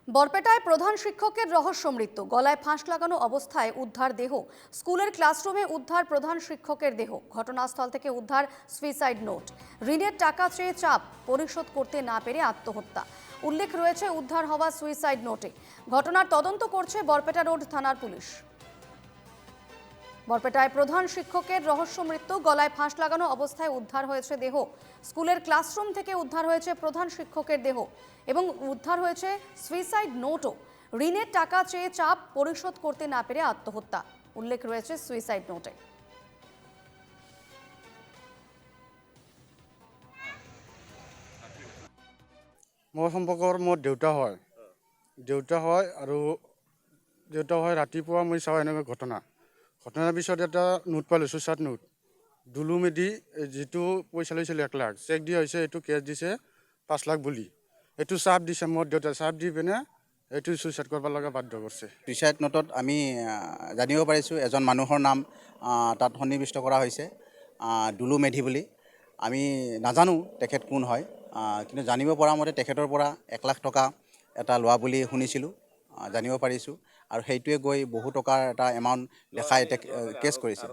বরপেটায় প্রধান শিক্ষকের রহস্য মৃত্যু, গলায় ফাঁস লাগানো অবস্থায় উদ্ধার দেহ। স্কুলের ক্লাসরুমে উদ্ধার প্রধান শিক্ষকের দেহ। ঘটনাস্থল থেকে উদ্ধার সুইসাইড নোট। ঋণের টাকা চেয়ে চাপ, পরিশোধ করতে না পেরে আত্মহত্যা উল্লেখ রয়েছে উদ্ধার হওয়া সুইসাইড নোটে। ঘটনার তদন্ত করছে বরপেটা রোড থানার পুলিশ। বরপেটায় প্রধান শিক্ষকের রহস্য মৃত্যু, গলায় ফাঁস লাগানো অবস্থায় উদ্ধার হয়েছে দেহ। স্কুলের ক্লাসরুম থেকে উদ্ধার হয়েছে প্রধান শিক্ষকের দেহ এবং উদ্ধার হয়েছে সুইসাইড নোটও। ঋণের টাকা চেয়ে চাপ, পরিশোধ করতে না পেরে আত্মহত্যা উল্লেখ রয়েছে সুইসাইড নোটে। মোৰ সম্পৰ্কৰ মোৰ দেউতা হয় আৰু দেউতা হয়। ৰাতিপুৱা মই চাওঁ এনেকৈ ঘটনাৰ পিছত এটা নোট পালোঁ, চুইচাইড নোট। দুলু মেধি যিটো পইচা লৈছিল 1 লাখ, চেক দিয়া হৈছে, এইটো কেছ দিছে 5 লাখ বুলি। এইটো চাপ দিছে মোৰ দেউতাই, চাপ দি পিনে এইটো চুইচাইড কৰিব লগা বাধ্য কৰিছে। চুইচাইড নোটত আমি জানিব পাৰিছোঁ এজন মানুহৰ নাম তাত সন্নিৱিষ্ট কৰা হৈছে, দুলু মেধি বুলি। আমি নাজানো তেখেত কোন হয়, কিন্তু জানিব পৰা মতে তেখেতৰ পৰা 1 লাখ টকা এটা লোৱা বুলি শুনিছিলোঁ, জানিব পাৰিছোঁ। আৰু সেইটোৱে গৈ বহু টকাৰ এটা এমাউণ্ট দেখাই কেছ কৰিছে।